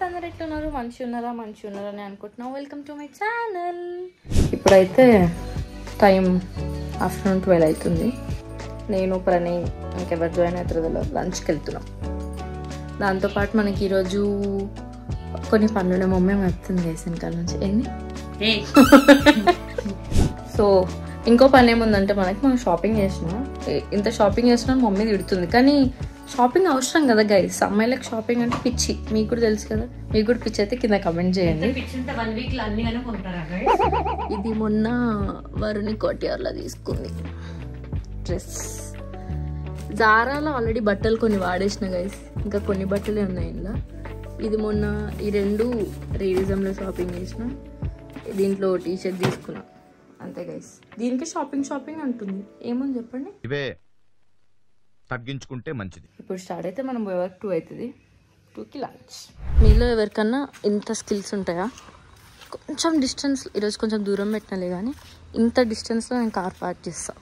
అందరు ఎట్లున్నారు? మంచి ఉన్నారా అని అనుకుంటున్నాం. Welcome to my channel. ఇప్పుడైతే టైం ఆఫ్టర్నూన్ 12 అవుతుంది. నేను ప్రణయ్ ఇంకెవరు జాయిన్ అవుతారో లంచ్కి వెళ్తున్నాం. దాంతోపాటు మనకి ఈరోజు కొన్ని పనులు మమ్మీ వస్తుంది వేసిన కాల నుంచి ఏంది. సో ఇంకో పని ఏముందంటే మనం షాపింగ్ చేసినా, ఇంత షాపింగ్ చేసినా మమ్మీ తిడుతుంది. కానీ షాపింగ్ అవసరం కదా గైస్, అమ్మాయిలకు షాపింగ్ అంటే పిచ్చి. మీకు కూడా తెలుసు కదా. మీకు కూడా పిచ్చి అయితే కింద కమెంట్ చేయండి. ఇది మొన్న వరుణి కోటియార్లో తీసుకుంది డ్రెస్. జారాలో ఆల్రెడీ బట్టలు కొన్ని వాడేసిన గైస్, ఇంకా కొన్ని బట్టలే ఉన్నాయి ఇలా. ఇది మొన్న ఈ రెండు రీజంలో షాపింగ్ చేసిన. దీంట్లో టీషర్ట్ తీసుకున్నా అంతే గైస్. దీనికి షాపింగ్ అంటుంది. ఏముంది చెప్పండి. ఇవే తగ్గించుకుంటే మంచిది. ఇప్పుడు స్టార్ట్ అయితే మనం వర్క్ 2 అవుతుంది. 2కి లంచ్. మీలో ఎవరికన్నా ఇంత స్కిల్స్ ఉంటాయా? కొంచెం డిస్టెన్స్, ఈరోజు కొంచెం దూరం పెట్టినలే కానీ ఇంత డిస్టెన్స్లో నేను కార్ పార్క్ చేస్తా.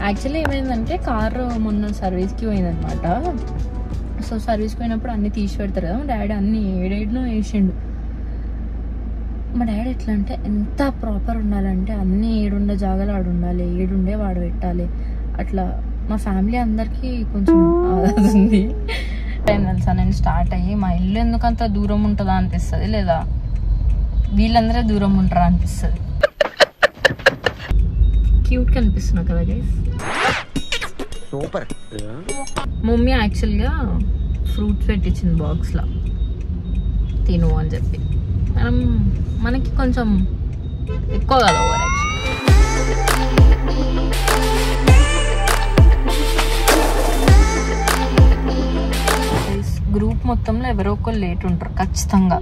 యాక్చువల్లీ ఏమైందంటే కారు మొన్న సర్వీస్కి పోయిందనమాట. సో సర్వీస్కి పోయినప్పుడు అన్నీ తీసి పెడతారు కదా. మా డాడీ అన్నీ ఏడేడనో వేసిండు. మా డాడీ ఎట్లా అంటే ఎంత ప్రాపర్ ఉండాలంటే అన్నీ ఏడుండే జాగాలు ఆడు ఉండాలి, ఏడుండే వాడు పెట్టాలి. అట్లా మా ఫ్యామిలీ అందరికీ కొంచెం ఆదాది ఉంది. తెలుసా, నేను స్టార్ట్ అయ్యి మా ఇల్లు ఎందుకంత దూరం ఉంటుందా అనిపిస్తుంది, లేదా వీళ్ళందరే దూరం ఉంటారా అనిపిస్తుంది. క్యూట్ కనిపిస్తున్నా కదా గైస్. సూపర్. మమ్మీ యాక్చువల్గా ఫ్రూట్స్ పెట్టించింది బాక్స్లో తిను అని చెప్పి. మనకి కొంచెం ఎక్కువ కదా ఓవర్ యాక్షన్. గ్రూప్ మొత్తంలో ఎవరో ఒకరు లేట్ ఉంటారు ఖచ్చితంగా,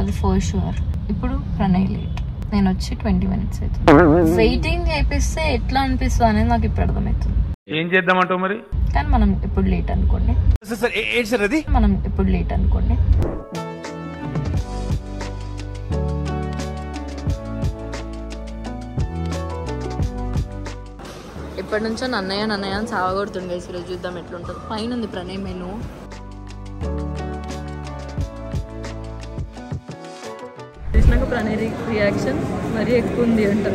అది ఫర్ షూర్. ఇప్పుడు ప్రణయ్ లేట్, నేను వచ్చి 20 minutes అవుతుంది. వెయిటింగ్ చేపిస్తే ఎట్లా అనిపిస్తుంది అనేది నాకు ఇప్పుడు అర్థమవుతుంది. ఏం చేద్దామంటావు మరి? కానీ మనం ఇప్పుడు లేట్ అనుకోండి. ఎప్పటి నుంచో నన్నయ్య అని సాగొడుతుండే. ఈరోజు చూద్దాం ఎట్లుంటుంది. పైన ఉంది ప్రణయ్ మెను. చూసినాక ప్రణయ్ రియాక్షన్ మరీ ఎక్కువ ఉంది అంట.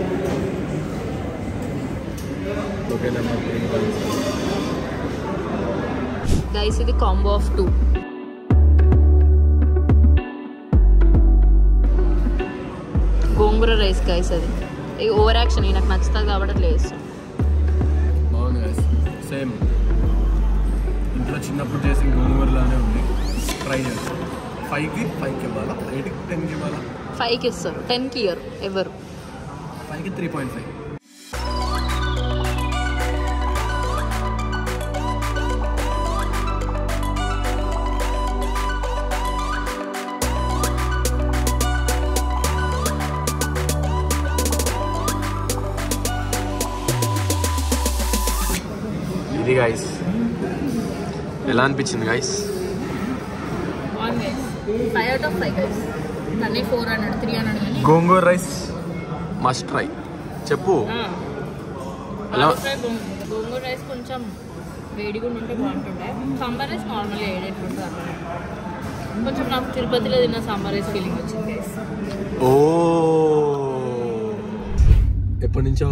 గైస్ ఇది combo of 2. Gongura rice guys. అది ఓవర్ యాక్షన్, నాకు నచ్చుతుంది కాబట్టి అట్లా వేస్తాను. సేమ్ ఇంట్లో చిన్నప్పుడు చేసిన గోంగూరలానే ఉంది. ట్రై చేస్తాం. 5కి ఇవ్వాలా, 8కి 10కి ఇవ్వాలా? 5కి ఇస్తారు, 10కి ఇయ్యరు ఎవరు. 5కి 3.5. ఇది గైస్ ఎలా అనిపించింది గైస్? 5 out of 5 guys. అన్నీ 400 300. గోంగూర రైస్ మస్ట్ ట్రై. చెప్పు గోంగూర రైస్ కొంచెం వేడిగా ఉంటే బాగుంటుండే. సాంబార్ రైస్ నార్మల్గా ఏడేట్లుంటుంది అన్నమాట. కొంచెం నాకు తిరుపతిలో తిన్న సాంబార్ రైస్ ఫీలింగ్ వచ్చింది గైస్. ఓ ఎప్పటి నుంచో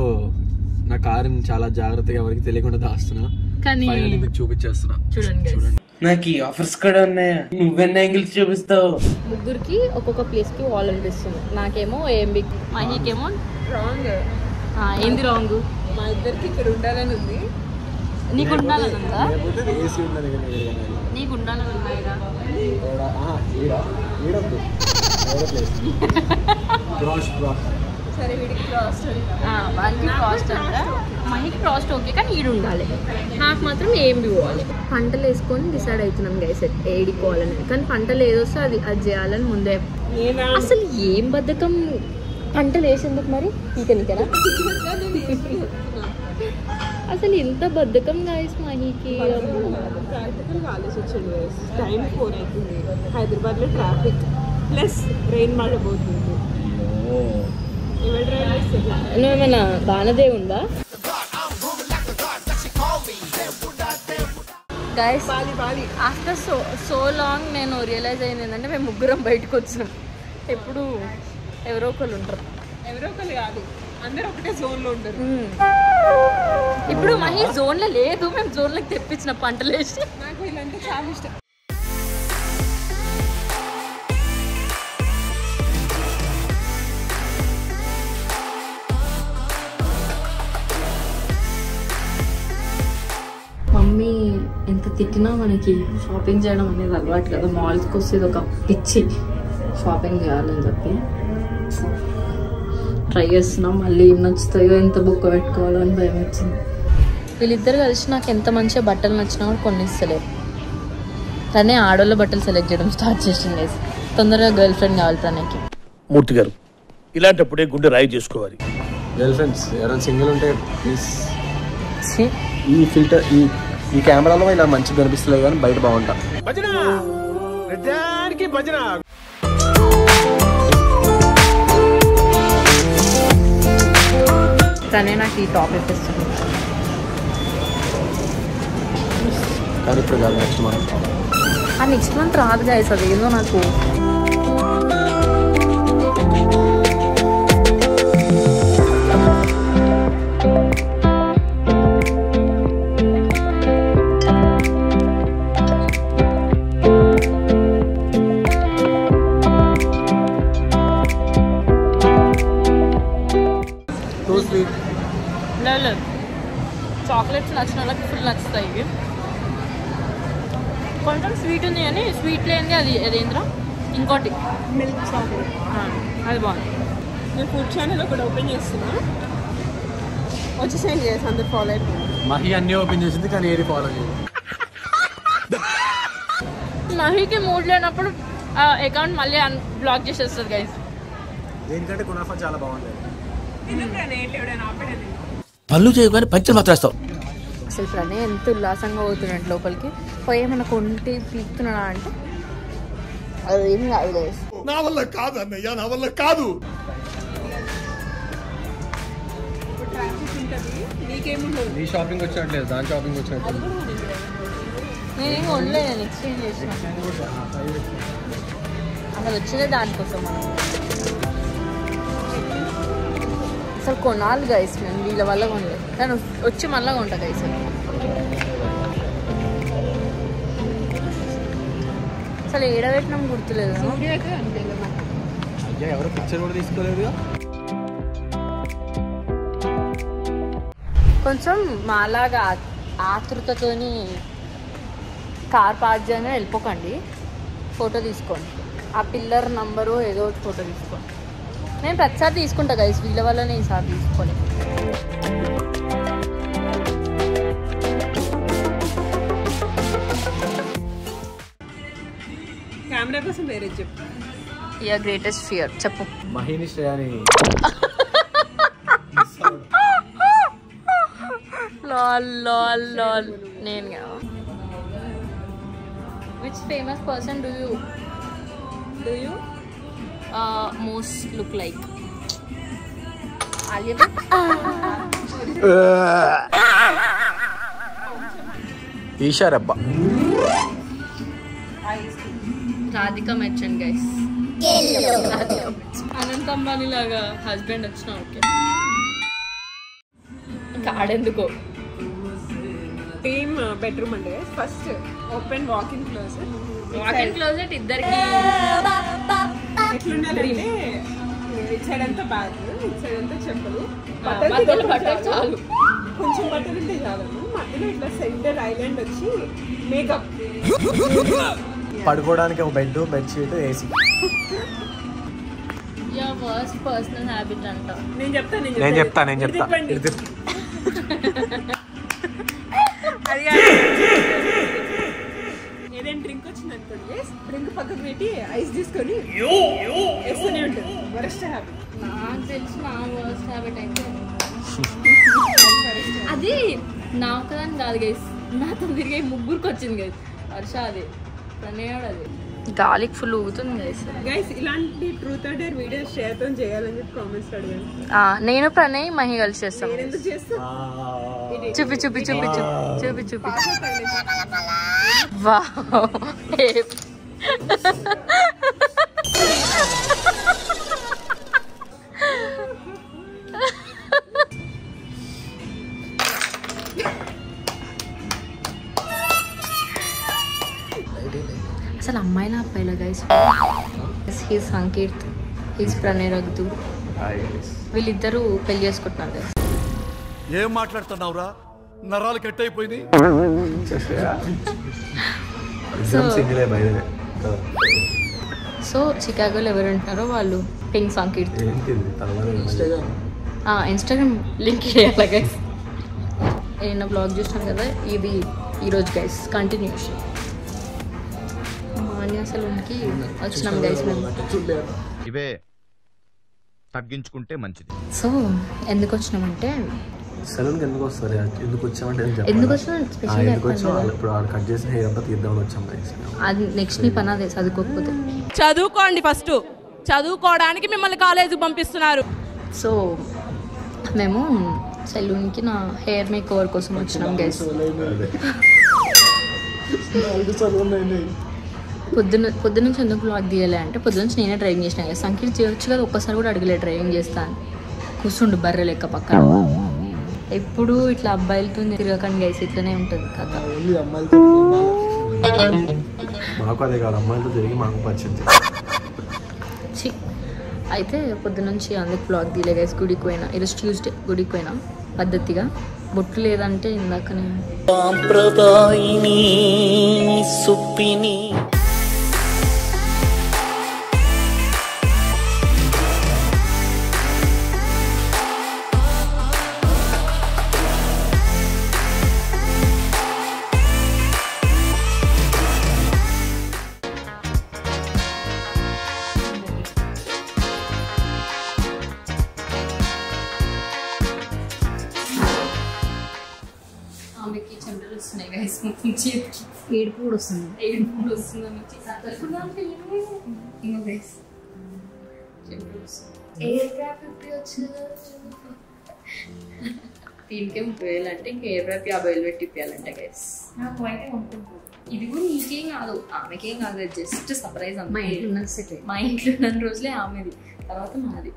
నా కారుని చాలా జాగ్రత్తగా ఎవరికి తెలియకుండా దాస్తున్నా, కానీ మీకు చూపించేస్తున్నా. చూడండి నాకు ఈ ఆఫర్స్ కూడా ఉన్నాయా? నువ్వెన్ని యాంగిల్స్ చూపిస్తావు? ముగ్గురికి ఒక్కొక్క ప్లేస్ కి వాల్ అనిపిస్తుంది. నాకేమో ఏఎంబి, మహీకేమో రాంగ్. ఏంది రాంగ్? మా ఇద్దరికి ఇక్కడ ఉండాలని ఉంది. నీకు ఉండాలని ఉందా? నీకు ఉండాలని ఉందా? సరే వీడికి క్రాస్ట్, వానికి క్రాస్ట్ అంట, మహికి క్రాస్ట్ ఓకే, కానీ ఈడు ఉండాలి. నాకు మాత్రం ఏం పోవాలి. పంటలు వేసుకొని డిసైడ్ అవుతున్నాం గైస్ ఏడిపోవాలని. కానీ పంటలు ఏదొస్తే అది చేయాలని ముందే. అసలు ఏం బద్ధకం పంటలు వేసేందుకు మరి పీకనికరా? అసలు ఇంత బద్ధకం గైస్ మహికి. ప్రాక్టికల్గా ఆలోచించండి గైస్. టైం 4 అవుతుంది. హైదరాబాద్లో ట్రాఫిక్ ప్లస్ రెయిన్ మళ్ళీ పోతుంది. ఎవరు డ్రైవ్ చేస్తారు? నువ్వేమైనా బాణదేవి ఉందా గైస్? ఆఫ్టర్ సో లాంగ్ నేను రియలైజ్ అయింది ఏంటంటే మేము ముగ్గురం బయటకు వచ్చినాం. ఎప్పుడు ఎవరో ఒకళ్ళు ఉంటారు. ఎవరో ఒకళ్ళు కాదు, అందరూ ఒకటే జోన్లో ఉంటారు. ఇప్పుడు మహి జోన్లో లేదు, మేము జోన్లోకి తెప్పించిన పంటలు వేసి. నాకు వీళ్ళంటే చాలా ఇష్టం. మమ్మీ ఎంత తిట్టినా మనకి షాపింగ్ చేయడం అనేది అలవాటు కదా. మాల్స్కి వస్తే ఒక పిచ్చి షాపింగ్ చేయాలని చెప్పి ట్రై చేస్తున్నాం. మళ్ళీ ఏం నచ్చుతాయో, ఎంత బుక్ పెట్టుకోవాలో అని భయం వచ్చింది. వీళ్ళిద్దరు కలిసి నాకు ఎంత మంచిగా బట్టలు నచ్చినా కూడా కొన్ని ఇస్తలేరు. తనే ఆడోళ్ళ బట్టలు సెలెక్ట్ చేయడం స్టార్ట్ చేసింది. తొందరగా గర్ల్ ఫ్రెండ్ కావాలి తనకి. మూర్తి గారు, ఇలాంటప్పుడే గుండె రాయి చేసుకోవాలి. గర్ల్ ఫ్రెండ్స్ ఎవరైనా సింగిల్ ఉంటే ప్లీజ్. ఈ ఫిల్టర్ ఈ కెమెరాలో ఇలా మంచిగా కనిపిస్తలేదు కానీ బయట బాగుంటా. తనే నాకు ఈ టాప్ ఇప్పిస్తుంది. కానీ ఇప్పుడు కాదు, నెక్స్ట్ మంత్. ఆ నెక్స్ట్ మంత్ రాదు గైస్, అది ఏదో నాకు చాక్లెట్స్ నచ్చిన వాళ్ళకి ఫుల్ నచ్చుతాయి ఇవి. కొంచెం స్వీట్ ఉంది కానీ స్వీట్ లేనిది అది అదేంద్రా ఇంకోటి మిల్క్ చాక్లెట్, అది బాగుంది. నేను ఫుడ్ ఛానల్ ఒకటి ఓపెన్ చేస్తున్నా, వచ్చి సెండ్ చేసి అందరు ఫాలో అయిపోయింది. మహి అన్నీ ఓపెన్ చేసింది కానీ ఏది ఫాలో చేయదు. మహికి మూడ్ లేనప్పుడు అకౌంట్ మళ్ళీ బ్లాక్ చేసేస్తుంది గైస్. దేనికంటే కునాఫా చాలా బాగుంటుంది. పళ్ళు చేయగానే పంచలు మాత్రేస్తావు. అసలు ప్రణయ్ ఎంత ఉల్లాసంగా పోతున్నాడు లోపలికి పోయి మన కొంటి పీకుతున్నాడా అంటే అది ఏం కాదు గైస్. నా వల్ల కాదు అన్నయ్య, నా వల్ల కాదు. ట్రాఫిక్ ఉంటుంది, నీకేముండదు. నీ షాపింగ్ వచ్చినట్లేదు, దాని షాపింగ్ వచ్చినట్టు. నేనేం కొనలే, నేను ఎక్స్చేంజ్ చేసిన. అసలు వచ్చిందే దానికోసం మనం అసలు కొనాలి గైస్. నేను వీళ్ళ వల్ల కొనలేదు, నేను వచ్చి మళ్ళీ కొంటా గైస్. అసలు ఏడబెట్టినాం గుర్తులేదు. ఎవరు పిక్చర్ కూడా తీసుకోలేదు. కొంచెం మాలాగా ఆతృతతోని కార్ పార్క్ చేయగానే వెళ్ళిపోకండి, ఫోటో తీసుకోండి. ఆ పిల్లర్ నంబరు ఏదో ఒకటి ఫోటో తీసుకోండి. నేను ప్రతిసారి తీసుకుంటా గైస్, వీళ్ళ వల్లనే ఈసారి తీసుకోలేదు. కెమెరా కోసం వేరే చెప్పు. యువర్ గ్రేటెస్ట్ ఫియర్ చెప్పు. మహిని శ్రేయాని లాల్ లాల్ లాల్. నేను which famous person do you most look like? Alia Bhatt, Isha రబ్బా, రాధికా మెర్చెంట్ గైస్. అనంత అంబానీ లాగా హస్బెండ్ వచ్చిన ఓకే, ఇంకా ఆడెందుకో. టీమ్ బెడ్రూమ్ అంటే first open walking closet. Walking closet ఇద్దరికి ఎట్లుండాలంటే ఇటు సైడ్ అంతా బ్యాగ్, ఇటు సైడ్ అంతా చెప్పులు, మధ్యలో బట్టలు చాలు, కొంచెం బట్టలు ఉంటే చాలు. మధ్యలో ఇట్లా సెంటర్ ఐలాండ్ వచ్చి మేకప్, పడుకోవడానికి ఒక bed, bedsheet, AC. Your worst personal habit అంట. నేను చెప్తా. ఏదైనా డ్రింక్ వచ్చింది అనుకోండి, డ్రింక్ పక్కకు పెట్టి ఐస్ తీసుకొని వేస్తూనే ఉంటుంది. వరస్ట్ హ్యాబిట్ నాకు తెలిసి నా వర్స్ట్ హ్యాబిట్ అయితే అది నా ఒక్కదాన్ని కాదు గైస్, నాతో తిరిగే ముగ్గురికి వచ్చింది గైస్. వర్ష అది, ప్రణయాడు అది. గాలికి ఫుల్ ఊగుతుంది గైస్. గైస్ ఇలాంటి truth or dare videos share చేయాలని చెప్పి కామెంట్స్ అడగండి. నేను ప్రణయ్ మహి కలిసి చేస్తాం. ఎందుకు చేస్తా చూపి చూపి చూపి చూపి చూపి వావ్. అసలు అమ్మాయిలా అబ్బాయిలా guys? He's Sankirth, he's Pranay Raghu. వీళ్ళిద్దరూ పెళ్లి చేసుకుంటున్నారు గైస్. ఏం మాట్లాడుతున్నావురా? నరాలు కట్ అయిపోయింది. సో చికాగోలో ఎవరు ఉంటున్నారో వాళ్ళు పింక్ సంకీర్త్. ఇన్స్టాగ్రామ్ లింక్ ఇవ్వాలి గైస్. నేను బ్లాగ్ చూసినాను కదా, ఇది ఈరోజు గైస్ కంటిన్యూషన్. మాన్యాసలోనికి వచ్చినాం గైస్ మేము. ఇవే తగ్గించుకుంటే మంచిది. సో ఎందుకు వచ్చినామంటే సెలూన్కి ఎందుకు వస్తారు? ఎందుకు వచ్చామంటే ఎందుకు వచ్చినా స్పెషల్గా ఇప్పుడు కట్ చేసిన హెయిర్ అంతా తీద్దామని వచ్చాం. అది నెక్స్ట్ నీ పని అదే, చదువుకోకపోతే. చదువుకోండి ఫస్ట్, చదువుకోవడానికి మిమ్మల్ని కాలేజీకి పంపిస్తున్నారు. సో మేము సెలూన్కి నా హెయిర్ మేక్ ఓవర్ కోసం వచ్చినాం గైస్. పొద్దున్న నుంచి ఎందుకు బ్లాగ్ తీయాలి అంటే పొద్దున్న నుంచి నేనే డ్రైవింగ్ చేసినా కదా. సంకీర్తి చేయొచ్చు కదా, ఒక్కసారి కూడా అడగలే డ్రైవింగ్ చేస్తాను. కూర్చుండు బర్రె లెక్క పక్కన. ఎప్పుడు ఇట్లా అబ్బాయిలతో తిరగకండి గైస్, ఇట్లనే ఉంటుంది కథ. మాకు అదే కాదు, అమ్మాయిలతో తిరిగి మాకు పరిచయం. అయితే పొద్దు నుంచి అందుకు బ్లాగ్ తీయలే గైస్. గుడికి పోయినా, ఈరోజు ట్యూస్డే. గుడికి పోయినా పద్ధతిగా. బొట్టు లేదంటే ఇందాకనే ఆమెకి చెమటలు వస్తున్నాయి గైస్. ఏడుపు కూడా వస్తుంది. ఏడుపు కూడా వస్తుంది ఆమెకి. ఇంకో గైస్ ఎయిర్ ట్రాప్ ఇప్పుడు వచ్చింది. దీనికే 30,000 అంటే ఇంకా ఎయిర్ ట్రాప్ 50,000 పెట్టి ఇప్పించాలంటే గైస్. నాకు అయితే అనుకుంటున్నాను ఇది కూడా నీకేం కాదు, ఆమెకేం కాదు, జస్ట్ సర్ప్రైజ్. మా ఇంట్లో ఉన్న రోజులే ఆమెది, తర్వాత మాది.